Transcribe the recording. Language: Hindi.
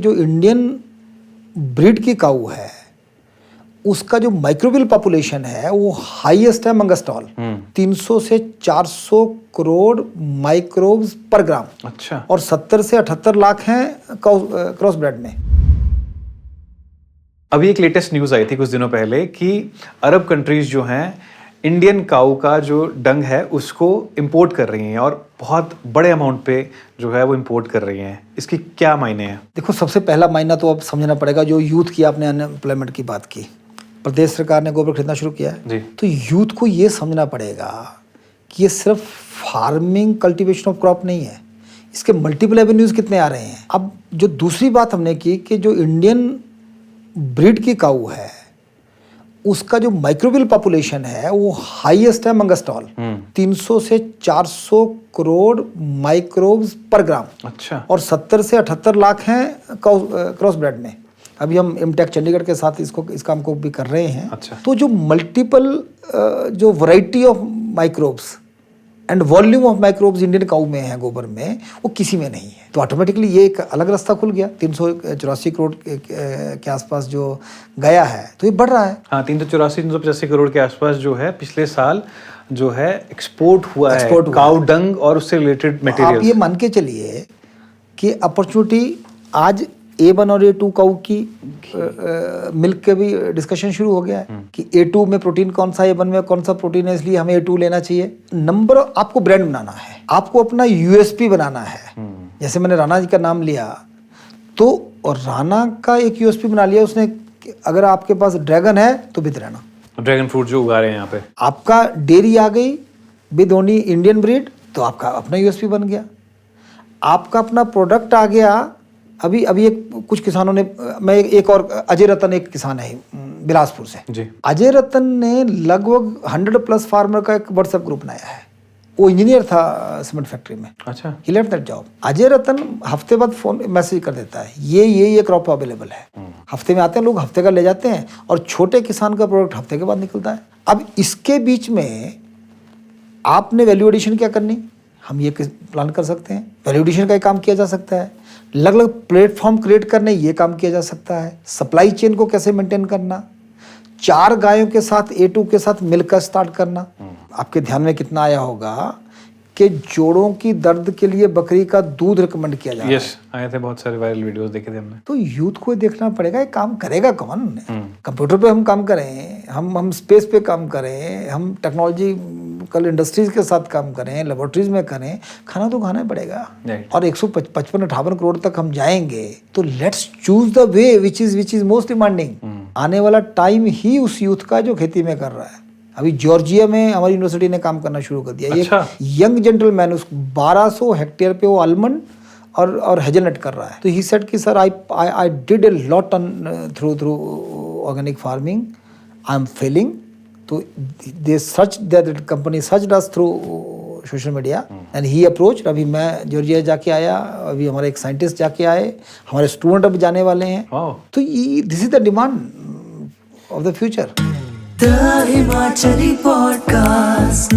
जो इंडियन ब्रीड की काऊ है उसका जो माइक्रोबियल पॉपुलेशन है वो हाईएस्ट है मंगस्ट ऑल। 300 से 400 करोड़ माइक्रोब्स पर ग्राम। अच्छा। और 70 से 78 लाख हैं क्रॉस ब्रेड में। अभी एक लेटेस्ट न्यूज़ आई थी कुछ दिनों पहले कि अरब कंट्रीज जो हैं इंडियन काऊ का जो डंग है उसको इंपोर्ट कर रही हैं और बहुत बड़े अमाउंट पे जो है वो इंपोर्ट कर रही हैं। इसकी क्या मायने हैं? देखो, सबसे पहला मायना तो अब समझना पड़ेगा, जो यूथ की आपने अनएम्प्लॉयमेंट की बात की, प्रदेश सरकार ने गोबर खरीदना शुरू किया है जी। तो यूथ को ये समझना पड़ेगा कि ये सिर्फ फार्मिंग कल्टीवेशन ऑफ क्रॉप नहीं है, इसके मल्टीपल एवेन्यूज कितने आ रहे हैं। अब जो दूसरी बात हमने की कि जो इंडियन ब्रीड की काऊ है उसका जो माइक्रोबियल पॉपुलेशन है वो हाईएस्ट है मंगस्ट ऑल। 300 से 400 करोड़ माइक्रोब्स पर ग्राम। अच्छा। और 70 से 78 लाख हैं क्रॉस ब्रेड में। अभी हम एमटेक चंडीगढ़ के साथ इस काम को भी कर रहे हैं। अच्छा। तो जो मल्टीपल जो variety of microbes and volume of microbes Indian cow में है, गोबर में, वो किसी में नहीं है। तो ऑटोमेटिकली ये एक अलग रास्ता खुल गया। 384 करोड़ के आसपास जो गया है तो ये बढ़ रहा है। हाँ, 385 करोड़ के आसपास जो है पिछले साल जो है एक्सपोर्ट हुआ है काऊ डंग और उससे रिलेटेड मटेरियल। आप ये मान के चलिए कि अपॉर्चुनिटी आज A1 और A2 काऊ की मिल्क के भी डिस्कशन शुरू हो गया है कि A2 में प्रोटीन कौन सा, A1 में कौन सा प्रोटीन है, इसलिए हमें A2 लेना चाहिए। नंबर आपको ब्रांड बनाना है, आपको अपना USP बनाना है। जैसे मैंने राणा जी का नाम लिया तो, और राणा का एक USP बना लिया उसने, अगर आपके पास ड्रैगन है तो विद राणा, ड्रैगन फ्रूट जो उगा रहे हैं यहाँ पे। आपका डेयरी आ गई विद ओनली इंडियन ब्रीड तो आपका अपना USP बन गया। आपका अपना प्रोडक्ट आ गया। अभी एक कुछ किसानों ने, मैं एक और अजय रतन एक किसान है बिलासपुर से जी। अजय रतन ने लगभग 100+ फार्मर का एक व्हाट्सएप ग्रुप बनाया है। वो इंजीनियर था सीमेंट फैक्ट्री में। अच्छा। ही लेफ्ट दैट जॉब। अजय रतन हफ्ते बाद फोन मैसेज कर देता है, ये क्रॉप अवेलेबल है। हफ्ते में आते हैं लोग, हफ्ते का ले जाते हैं और छोटे किसान का प्रोडक्ट हफ्ते के बाद निकलता है। अब इसके बीच में आपने वैल्यू एडिशन क्या करनी, हम ये प्लान कर सकते हैं। वैल्यू एडिशन का एक काम किया जा सकता है, अलग अलग प्लेटफॉर्म क्रिएट करने ये काम किया जा सकता है। सप्लाई चेन को कैसे मेंटेन करना, 4 गायों के साथ A2 के साथ मिलकर स्टार्ट करना। आपके ध्यान में कितना आया होगा कि जोड़ों की दर्द के लिए बकरी का दूध रिकमेंड किया जाता है। यस, आए थे, बहुत सारे वायरल वीडियोस देखे थे हमने। तो यूथ को देखना पड़ेगा ये काम करेगा कौन। कंप्यूटर पे हम काम करें, हम स्पेस पे काम करें, हम टेक्नोलॉजिकल इंडस्ट्रीज के साथ काम करें, लेबोरेटरीज में करें, खाना तो खाना पड़ेगा। और 155-58 करोड़ तक हम जाएंगे तो let's choose the way which is most demanding. आने वाला टाइम ही उस यूथ का जो खेती में कर रहा है। अभी जॉर्जिया में हमारी यूनिवर्सिटी ने काम करना शुरू कर दिया। अच्छा। एक यंग जेंटलमैन, उसको 1200 हेक्टेयर पे वो आलमंड और हेजलनट कर रहा है। तो ही सेड कि sir I did a lot on through organic farming, I am failing. तो they search that company search us through social media and he approach. अभी मैं जॉर्जिया जाके आया, अभी हमारे एक साइंटिस्ट जाके आए, हमारे स्टूडेंट अब जाने वाले हैं। तो this is the demand of the future. The Himachali Podcast.